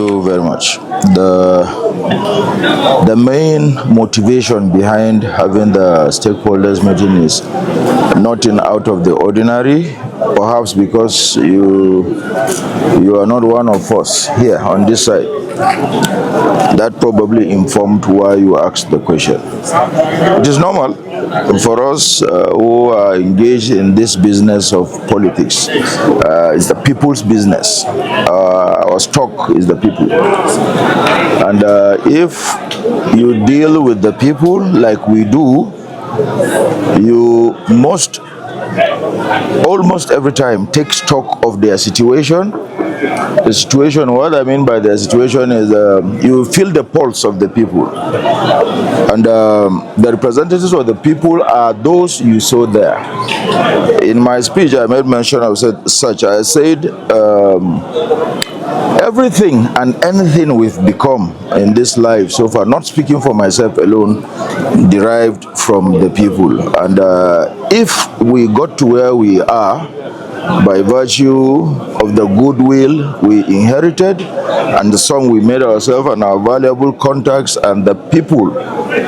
you very much. The main motivation behind having the stakeholders meeting is nothing out of the ordinary, perhaps because you are not one of us here on this side. That probably informed why you asked the question. It is normal for us who are engaged in this business of politics. It's the people's business. Our stock is the people. And if you deal with the people like we do, you must almost every time take stock of their situation. The situation, what I mean by the situation is you feel the pulse of the people. And the representatives of the people are those you saw there. In my speech, I made mention of such. I said, everything and anything we've become in this life so far, not speaking for myself alone, derived from the people. And if we got to where we are by virtue of the goodwill we inherited and the song we made ourselves and our valuable contacts and the people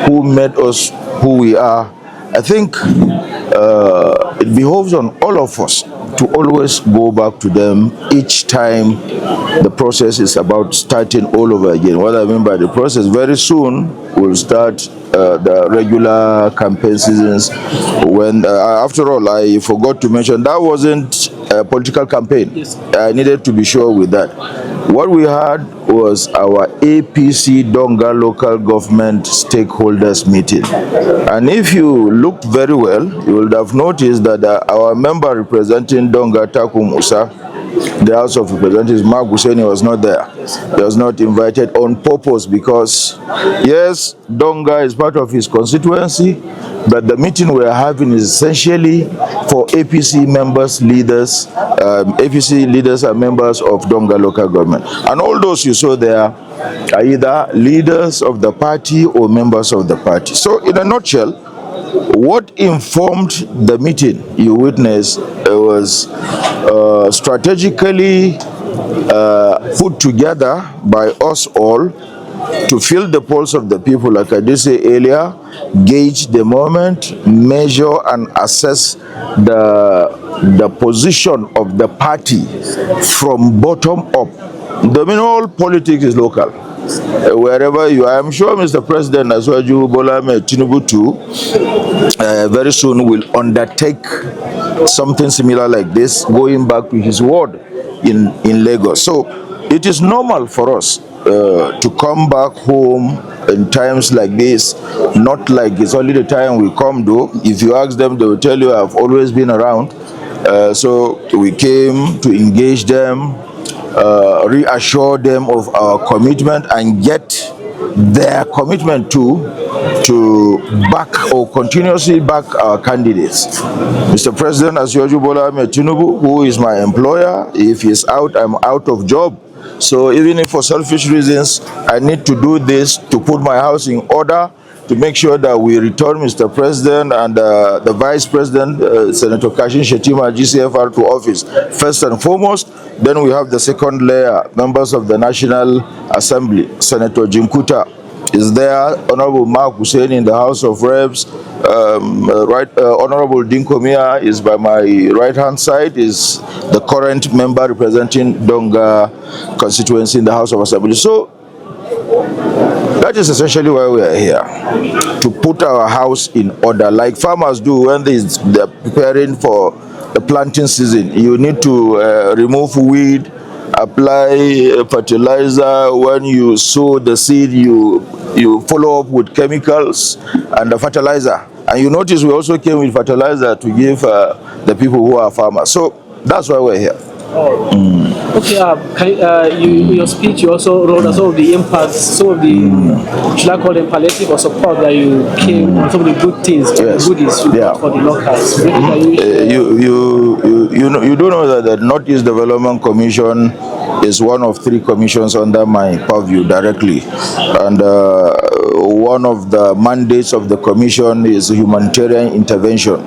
who made us who we are, I think it behoves on all of us to always go back to them each time the process is about starting all over again. What I mean by the process, very soon we'll start the regular campaign seasons. When, after all, I forgot to mention, that wasn't a political campaign. Yes. I needed to be sure with that. What we had was our APC Donga local government stakeholders meeting. And if you looked very well, you would have noticed that our member representing Donga, Takum Musa, the House of Representatives, Mark Husseini, was not there. He was not invited on purpose because, yes, Donga is part of his constituency, but the meeting we're having is essentially for APC members, leaders, APC leaders and members of Donga local government. And all those you saw there are either leaders of the party or members of the party. So in a nutshell, what informed the meeting you witnessed was strategically put together by us all to feel the pulse of the people, like I did say earlier, gauge the moment, measure and assess the position of the party from bottom up. The all politics is local. Wherever you are, I'm sure Mr. President Asiwaju Bola Ahmed Tinubu too very soon will undertake something similar like this, going back to his ward in Lagos. So it is normal for us to come back home in times like this, not like it's only the time we come though. If you ask them, they will tell you I've always been around. So we came to engage them, reassure them of our commitment and get their commitment to back or continuously back our candidates. Mr. President Asiwaju Bola Ahmed Tinubu, who is my employer, if he's out, I'm out of job. So even if for selfish reasons, I need to do this to put my house in order, to make sure that we return Mr. President and the Vice President, Senator Kashim Shettima, GCFR, to office first and foremost. Then we have the second layer, members of the National Assembly. Senator Jinkuta is there, Honorable Mark Husseini in the House of Reps, Honorable Dinko Mia is by my right-hand side, is the current member representing Donga constituency in the House of Assembly. So that is essentially why we are here, to put our house in order, like farmers do when they're preparing for the planting season. You need to remove weed, apply fertilizer. When you sow the seed, you follow up with chemicals and the fertilizer. And you notice we also came with fertilizer to give the people who are farmers. So that's why we're here. Okay, in your speech you also wrote some of the impacts, some of the, should I call them palliative or support that you came on, some of the good things, yes, goodies you got for the locals. You do know that the Northeast Development Commission is one of 3 commissions under my purview directly, and one of the mandates of the commission is humanitarian intervention,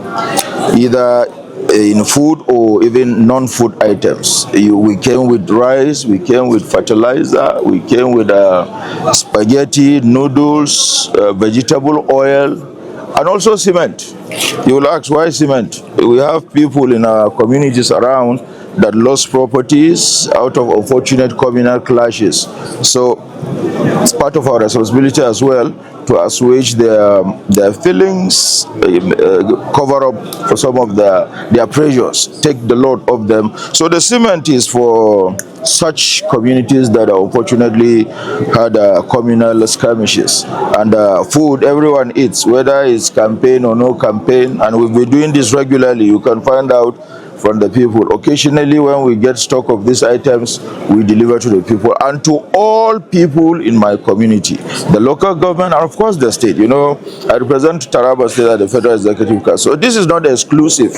either in food or even non-food items. We came with rice, we came with fertilizer, we came with spaghetti, noodles, vegetable oil, and also cement. You will ask, why cement? We have people in our communities around that lost properties out of unfortunate communal clashes. So it's part of our responsibility as well to assuage their feelings, cover up for some of their pressures, take the load off them. So the cement is for such communities that unfortunately had communal skirmishes. And food, everyone eats, whether it's campaign or no campaign, and we've been doing this regularly. You can find out from the people. Occasionally, when we get stock of these items, we deliver to the people and to all people in my community, the local government, and of course the state. You know, I represent Taraba State at the Federal Executive Council. So this is not exclusive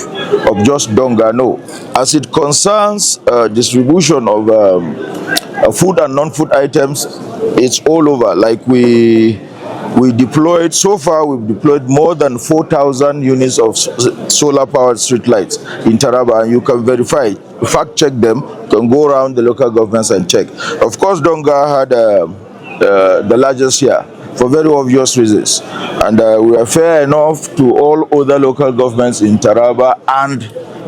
of just Donga, no. As it concerns distribution of food and non-food items, it's all over. Like we deployed, so far we've deployed more than 4,000 units of solar powered street lights in Taraba, and you can verify, fact check them, you can go around the local governments and check. Of course, Donga had the largest share for very obvious reasons, and we are fair enough to all other local governments in Taraba and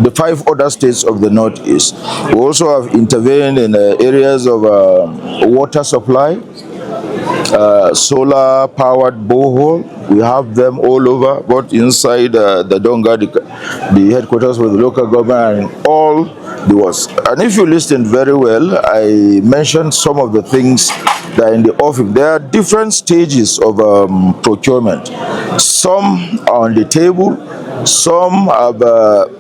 the 5 other states of the Northeast. We also have intervened in areas of water supply, solar powered borehole. We have them all over, both inside the Donga, the headquarters of the local government, and all the works. And if you listen very well, I mentioned some of the things that are in the offing. There are different stages of procurement. Some are on the table, some have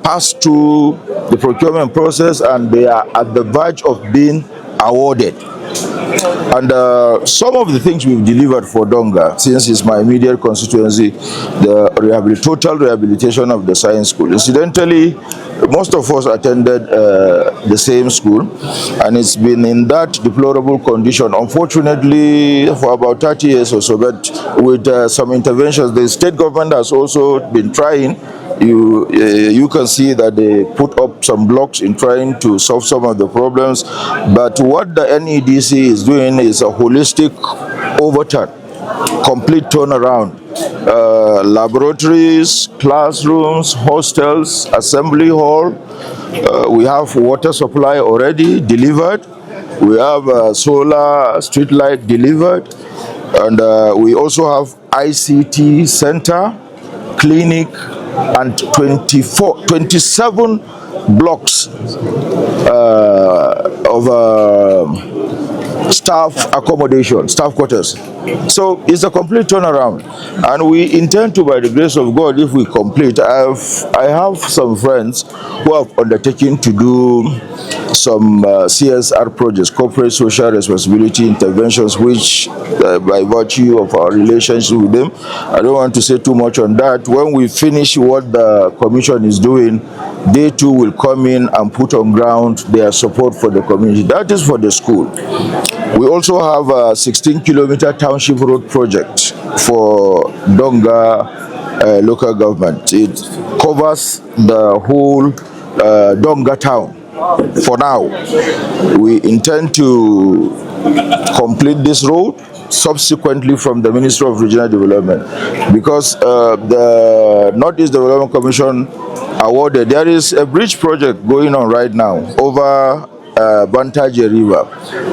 passed through the procurement process, and they are at the verge of being awarded. And some of the things we've delivered for Donga, since it's my immediate constituency, the total rehabilitation of the science school. Incidentally, most of us attended the same school, and it's been in that deplorable condition, unfortunately, for about 30 years or so. But with some interventions, the state government has also been trying. You can see that they put up some blocks in trying to solve some of the problems. But what the NEDC is doing is a holistic overturn, complete turnaround. Laboratories, classrooms, hostels, assembly hall. We have water supply already delivered. We have solar street light delivered. And we also have ICT center, clinic, and 27 blocks of staff accommodation, staff quarters. So it's a complete turnaround, and we intend to, by the grace of God, if we complete, I have some friends who have undertaken to do some CSR projects, corporate social responsibility interventions, which by virtue of our relationship with them, I don't want to say too much on that. When we finish what the commission is doing, they too will come in and put on ground their support for the community. That is for the school. We also have a 16-kilometer township road project for Donga local government. It covers the whole Donga town. For now, we intend to complete this road subsequently from the Ministry of Regional Development, because the Northeast Development Commission awarded, there is a bridge project going on right now over Bantaje River.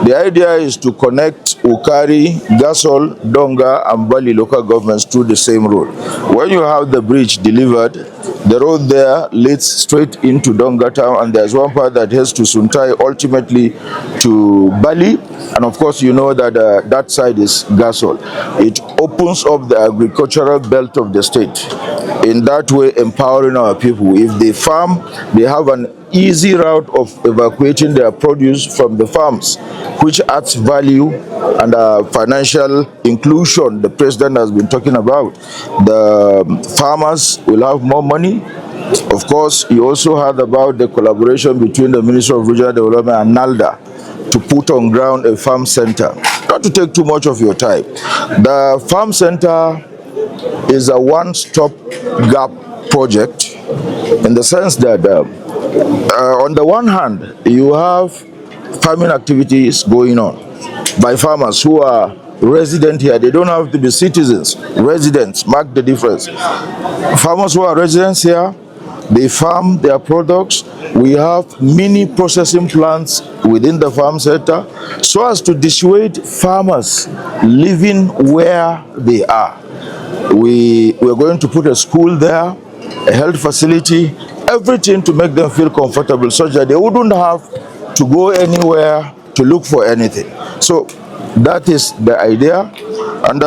The idea is to connect Ukari, Gasol, Donga, and Bali local governments through the same road. When you have the bridge delivered, the road there leads straight into Donga town, and there's one part that heads to Suntai, ultimately to Bali, and of course you know that that side is Gasol. It opens up the agricultural belt of the state, in that way empowering our people. If they farm, they have an easy route of evacuating their produce from the farms, which adds value and financial inclusion the president has been talking about. The farmers will have more money. Of course, he also heard about the collaboration between the Ministry of Regional Development and NALDA to put on ground a farm center. Not to take too much of your time, the farm center is a one-stop gap project in the sense that on the one hand, you have farming activities going on by farmers who are resident here. They don't have to be citizens. Residents, mark the difference. Farmers who are residents here, they farm their products. We have mini processing plants within the farm sector so as to dissuade farmers living where they are. We're going to put a school there, a health facility, everything to make them feel comfortable such that they wouldn't have to go anywhere to look for anything. So that is the idea, and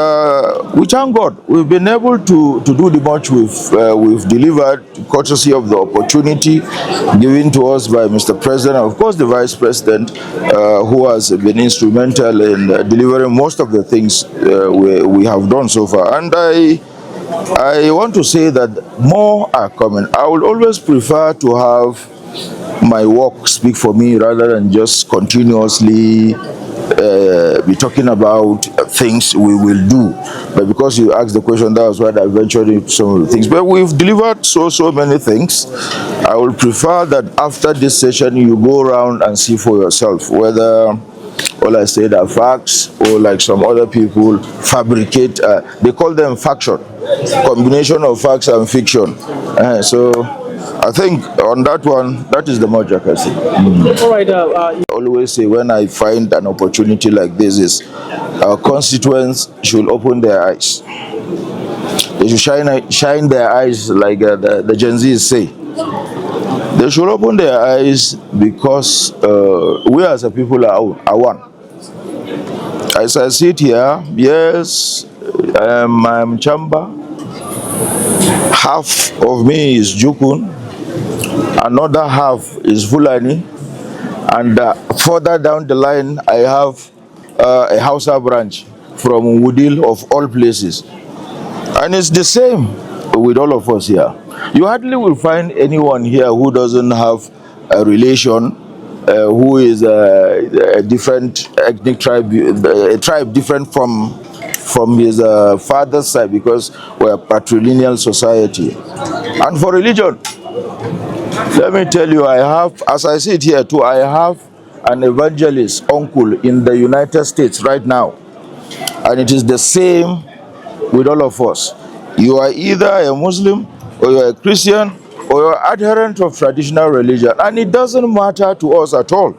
we thank God we've been able to do the much we've delivered, courtesy of the opportunity given to us by Mr. President, and of course the Vice President, who has been instrumental in delivering most of the things we have done so far. And I want to say that more are coming. I will always prefer to have my work speak for me rather than just continuously be talking about things we will do. But because you asked the question, that was why I ventured into some of the things. But we've delivered so many things. I will prefer that after this session you go around and see for yourself whether all I said are facts or, like some other people, fabricate. They call them faction, combination of facts and fiction. So I think on that one, that is the much I can say. All right. I always say when I find an opportunity like this is our constituents should open their eyes. They should shine their eyes like the Gen Zs say. They should open their eyes because we as a people are one. As I sit here, yes, I'm Chamba. Half of me is Jukun. Another half is Fulani, and further down the line I have a Hausa branch from Wudil of all places, and it's the same with all of us here. You hardly will find anyone here who doesn't have a relation who is a different ethnic tribe, a tribe different from his father's side, because we're a patrilineal society. And for religion, let me tell you, I have, as I sit here too, I have an evangelist uncle in the United States right now. And it is the same with all of us. You are either a Muslim, or you're a Christian, or you're adherent of traditional religion. And it doesn't matter to us at all.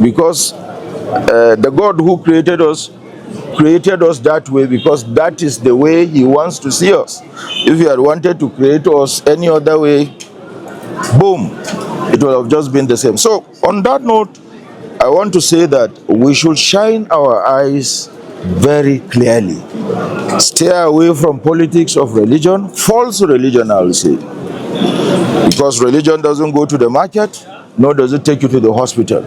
Because the God who created us that way, because that is the way he wants to see us. If he had wanted to create us any other way, boom, it would have just been the same. So on that note, I want to say that we should shine our eyes very clearly. Stay away from politics of religion, false religion, I will say. Because religion doesn't go to the market, nor does it take you to the hospital.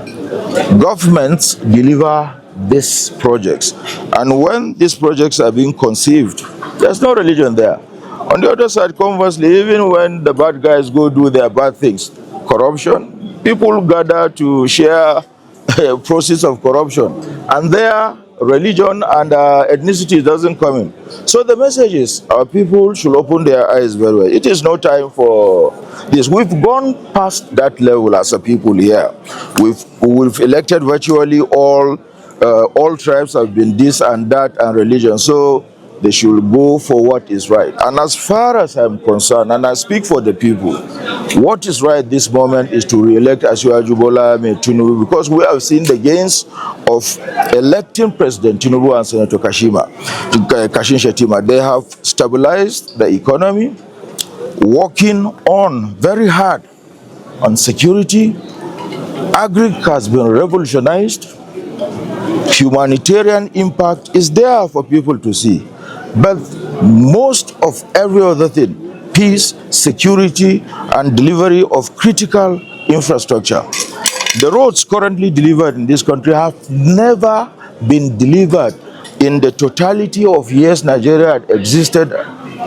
Governments deliver these projects, and when these projects are being conceived, there's no religion there. On the other side, conversely, even when the bad guys go do their bad things, corruption, people gather to share process of corruption, and their religion and ethnicity doesn't come in. So the message is our people should open their eyes very well. It is no time for this. We've gone past that level as a people here. We've elected virtually all tribes have been this and that and religion. So they should go for what is right. And as far as I'm concerned, and I speak for the people, what is right this moment is to re-elect Asiwaju Bola Ahmed Tinubu, because we have seen the gains of electing President Tinubu and Senator Kashim Shettima. They have stabilized the economy, working on very hard on security. Agric has been revolutionized. Humanitarian impact is there for people to see. But most of every other thing, peace, security, and delivery of critical infrastructure. The roads currently delivered in this country have never been delivered in the totality of years Nigeria had existed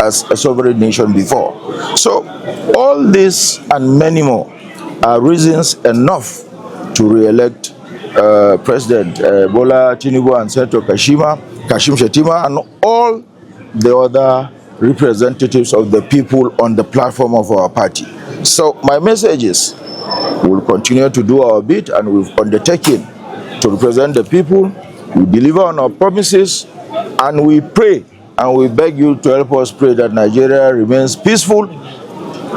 as a sovereign nation before. So all this and many more are reasons enough to re-elect President Bola Tinubu and Senator Kashim Shettima and all the other representatives of the people on the platform of our party. So my message is, we'll continue to do our bit, and we've undertaken to represent the people. We deliver on our promises, and we pray and we beg you to help us pray that Nigeria remains peaceful,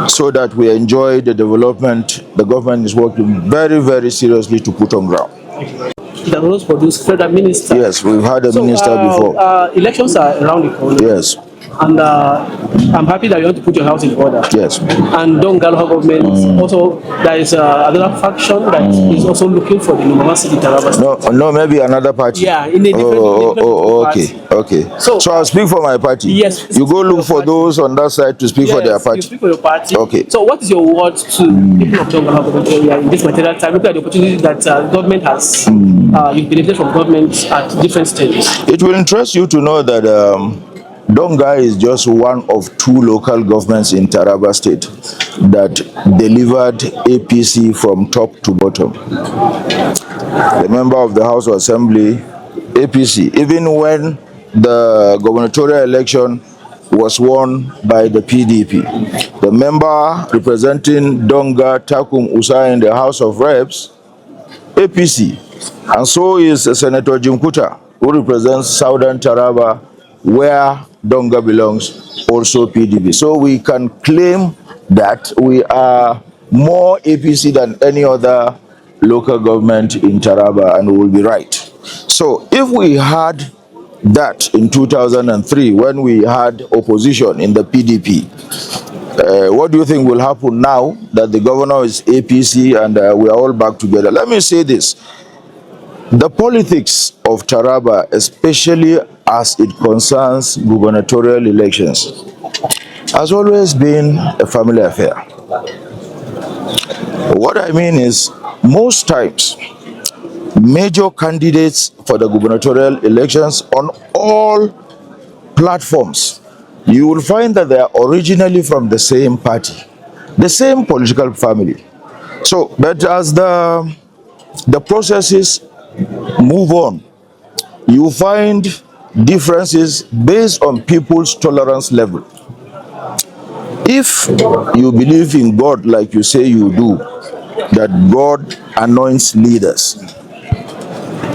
so that we enjoy the development the government is working very, very seriously to put on ground. It has also produced federal minister. Yes, we've had a minister before. Elections are around the corner. Yes. And I'm happy that you want to put your house in order. Yes. And Donga local government, also there is another faction that is also looking for the University Taraba State. No, maybe another party. Yeah, in a different, okay, party. okay. So I'll speak for my party. Yes. You go look for those on that side to speak for their party. You speak for your party. Okay. So what is your word to people of Donga local government area in this material time? Look at the opportunity that government has. You've benefited from government at different stages. It will interest you to know that Donga is just one of 2 local governments in Taraba State that delivered APC from top to bottom. The member of the House of Assembly, APC, even when the gubernatorial election was won by the PDP. The member representing Donga, Takum Usai in the House of Reps, APC. And so is Senator Jinkuta, who represents Southern Taraba, where Donga belongs, also PDP. So we can claim that we are more APC than any other local government in Taraba, and we will be right. So if we had that in 2003, when we had opposition in the PDP, what do you think will happen now that the governor is APC and we are all back together? Let me say this. The politics of Taraba, especially as it concerns gubernatorial elections, has always been a family affair. What I mean is, most times, major candidates for the gubernatorial elections on all platforms, you will find that they are originally from the same party, the same political family. So, but as the processes move on, you find differences based on people's tolerance level. If you believe in God like you say you do, that God anoints leaders,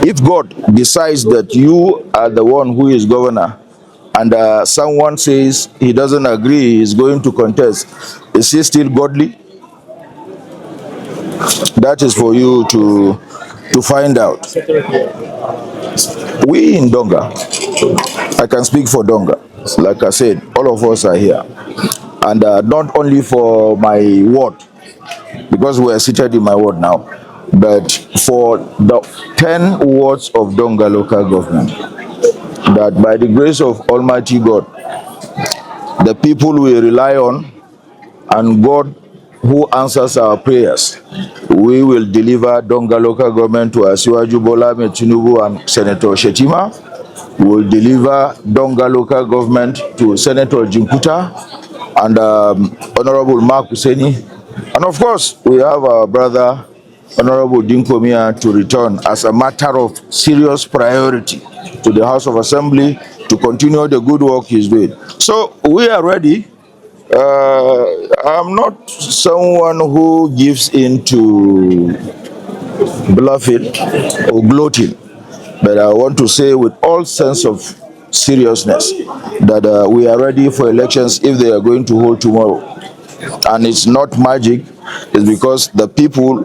if God decides that you are the one who is governor, and someone says he doesn't agree, he is going to contest, is he still godly? That is for you to find out. We in Donga, I can speak for Donga, like I said, all of us are here. And not only for my ward, because we are seated in my ward now, but for the 10 wards of Donga local government, that by the grace of Almighty God, the people we rely on, and God who answers our prayers, we will deliver Donga local government to Asiwaju Bola Ahmed Tinubu and Senator Shetima. We will deliver Donga local government to Senator Jinkuta and Honorable Mark Hussaini. And of course, we have our brother, Honorable Dinko Mia, to return as a matter of serious priority to the House of Assembly to continue the good work he's doing. So we are ready. I'm not someone who gives into bluffing or gloating, but I want to say with all sense of seriousness that we are ready for elections if they are going to hold tomorrow. And it's not magic, it's because the people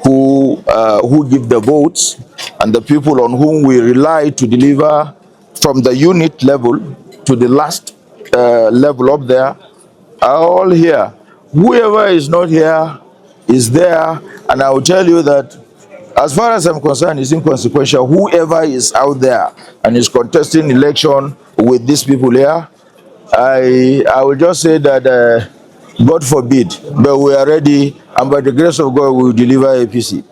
who give the votes and the people on whom we rely to deliver from the unit level to the last level up there are all here. Whoever is not here is there, and I will tell you that as far as I'm concerned, it's inconsequential. Whoever is out there and is contesting election with these people here, I will just say that God forbid, but we are ready, and by the grace of God, we will deliver APC.